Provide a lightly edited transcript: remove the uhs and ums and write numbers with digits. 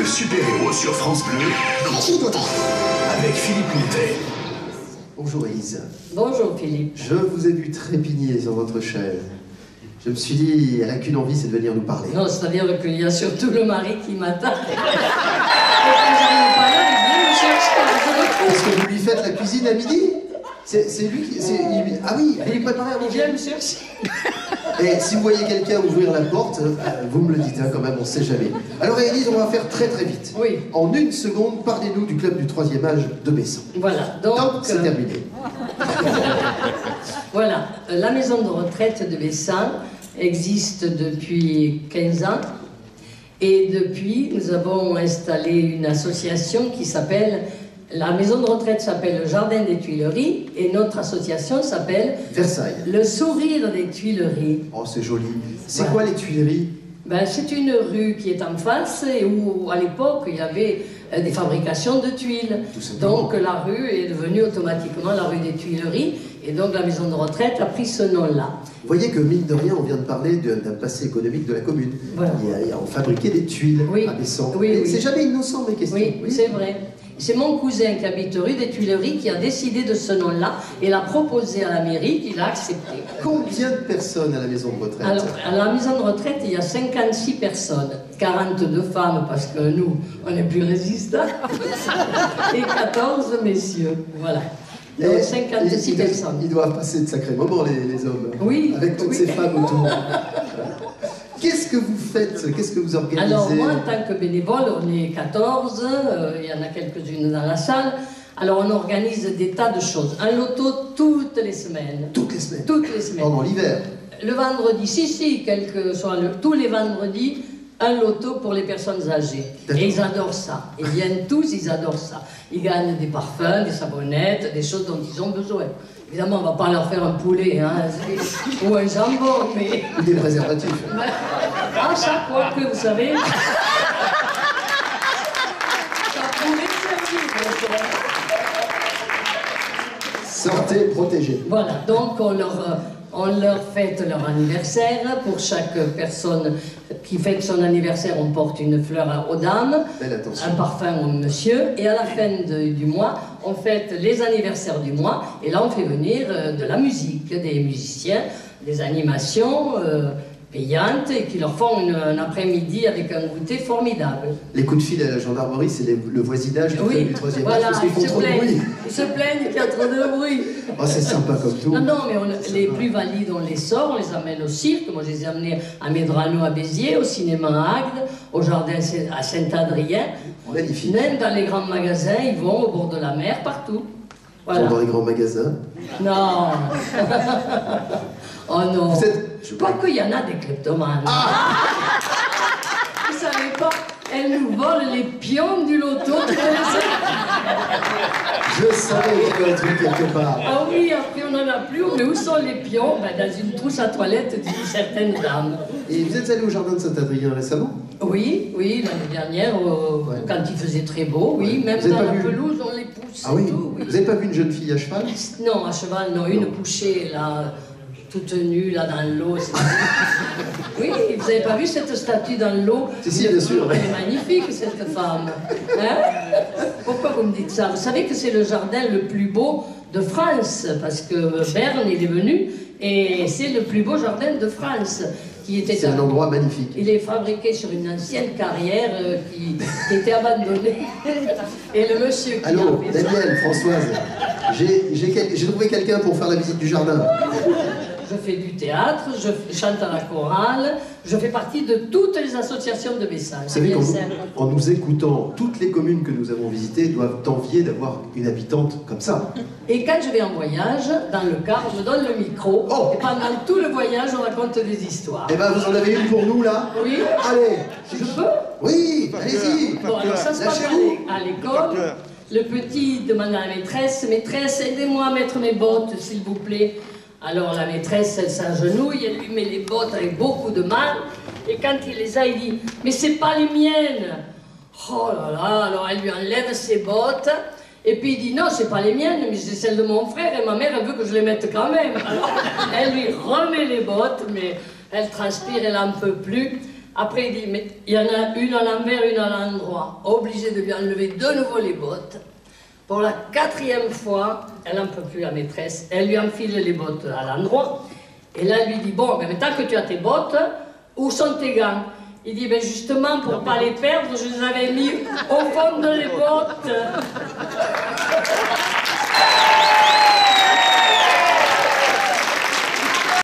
Le super-héros sur France Bleu. Avec Philippe Montet. Bonjour Élise. Bonjour Philippe. Je vous ai vu trépigner sur votre chaise. Je me suis dit, elle n'a qu'une envie, c'est de venir nous parler. Non, c'est-à-dire qu'il y a surtout le mari qui m'attend. Et quand j'arrive pas là, il vient me chercher. Est-ce que vous lui faites la cuisine à midi? C'est lui qui... Ah oui, elle est préparée à Il manger. vient me chercher. Et si vous voyez quelqu'un ouvrir la porte, vous me le dites hein, quand même, on ne sait jamais. Alors Élise, on va faire très très vite. Oui. En une seconde, parlez-nous du club du 3e âge de Bessan. Voilà, donc... C'est terminé. Voilà, la maison de retraite de Bessan existe depuis 15 ans. Et depuis, nous avons installé une association qui s'appelle... La maison de retraite s'appelle le Jardin des Tuileries et notre association s'appelle... Versailles. Le Sourire des Tuileries. Oh, c'est joli. C'est Voilà. quoi les Tuileries? Ben, c'est une rue qui est en face et où, à l'époque, il y avait des fabrications de tuiles. Tout simplement. Donc, la rue est devenue automatiquement la rue des Tuileries et donc la maison de retraite a pris ce nom-là. Vous voyez que, mine de rien, on vient de parler d'un passé économique de la commune. Voilà. On fabriquait des tuiles Oui. à Bessan. Oui, oui. C'est jamais innocent, mes questions. Oui, c'est vrai. C'est mon cousin qui habite rue des Tuileries qui a décidé de ce nom-là et l'a proposé à la mairie qui l'a accepté. Combien de personnes à la maison de retraite? Alors, à la maison de retraite, il y a 56 personnes, 42 femmes parce que nous, on est plus résistants, et 14 messieurs. Voilà. Donc, 56 personnes. Ils doivent passer de sacrés moments, les hommes. Oui. Avec toutes oui. ces femmes autour. Qu'est-ce que vous faites? Qu'est-ce que vous organisez? Alors, moi, en tant que bénévole, on est 14, il y en a quelques-unes dans la salle. Alors, on organise des tas de choses. Un loto toutes les semaines. Toutes les semaines? Toutes les semaines. Pendant l'hiver? Le vendredi, si, quel que soit tous les vendredis, un loto pour les personnes âgées. Et ils adorent ça. Ils viennent tous, ils adorent ça. Ils gagnent des parfums, des savonnettes, des choses dont ils ont besoin. Évidemment, on ne va pas leur faire un poulet hein, ou un jambon, mais... Ou des préservatifs? À chaque fois que, vous savez... ça pourrait servir, bien sûr. Sortez protégés. Voilà, donc on leur fête leur anniversaire. Pour chaque personne qui fête son anniversaire, on porte une fleur aux dames, Belle attention. un parfum au monsieur, et à la fin du mois, on fête les anniversaires du mois, et là on fait venir de la musique, des musiciens, des animations payantes, et qui leur font un après-midi avec un goûter formidable. Les coups de fil à la gendarmerie, c'est le voisinage du club Oui, du 3e âge voilà, parce qu'ils font trop de bruit. ils se plaignent qu'il y a trop de bruit. Oh, c'est sympa comme tout. Non, mais les plus valides, on les sort, on les amène au cirque. Moi, je les ai amenés à Medrano, à Béziers, au cinéma à Agde, au jardin à Saint-Adrien. Magnifique. Même dans les grands magasins, ils vont au bord de la mer, partout. Ils sont Voilà. dans les grands magasins. Non. Oh non. Vous êtes... Pas qu'il y en a des kleptomanes. Vous savez pas, elles nous volent les pions du loto. Je savais qu'il y avait un truc quelque part. Ah oui, après on n'en a plus. Mais où sont les pions? Ben, dans une trousse à toilette d'une certaine dame. Et vous êtes allé au jardin de Saint-Adrien récemment? Oui, l'année dernière, quand il faisait très beau, oui, même Vous avez dans pas la vu pelouse, on les pousse Ah oui. et tout. Oui. Vous n'avez pas vu une jeune fille à cheval? Non, à cheval, non, une couchée, là, toute nue, là, dans l'eau. Oui, vous n'avez pas vu cette statue dans l'eau? Si, bien sûr. Elle est magnifique, cette femme. Hein? Pourquoi vous me dites ça? Vous savez que c'est le jardin le plus beau de France, parce que Berne, il est venu, et c'est le plus beau jardin de France. C'est un endroit magnifique. Il est fabriqué sur une ancienne carrière qui était abandonnée. Et le monsieur qui Allô, a fait ça... Daniel, Françoise, j'ai trouvé quelqu'un pour faire la visite du jardin. Je fais du théâtre, je chante à la chorale, je fais partie de toutes les associations de Bessan. Vous savez qu'en nous écoutant, toutes les communes que nous avons visitées doivent envier d'avoir une habitante comme ça. Et quand je vais en voyage, dans le car, on me donne le micro, Oh. et pendant tout le voyage, on raconte des histoires. Eh ben, vous en avez une pour nous, là? Oui. Allez. Je peux? Oui, allez-y. Bon, alors ça se passe Lâchez-vous. à l'école. Le petit demande à la maîtresse, maîtresse, aidez-moi à mettre mes bottes, s'il vous plaît. Alors la maîtresse, elle s'agenouille, elle lui met les bottes avec beaucoup de mal. Et quand il les a, il dit, mais c'est pas les miennes. Oh là là, alors elle lui enlève ses bottes. Et puis il dit, non, c'est pas les miennes, mais c'est celles de mon frère. Et ma mère, elle veut que je les mette quand même. Alors elle lui remet les bottes, mais elle transpire, elle en peut plus. Après, il dit, mais il y en a une à l'envers, une à l'endroit. Obligé de lui enlever de nouveau les bottes. Pour la 4e fois, elle n'en peut plus, la maîtresse. Elle lui enfile les bottes à l'endroit. Et là, elle lui dit, bon, mais maintenant que tu as tes bottes, où sont tes gants? Il dit, ben justement, pour ne pas les perdre, je les avais mis au fond de les bottes.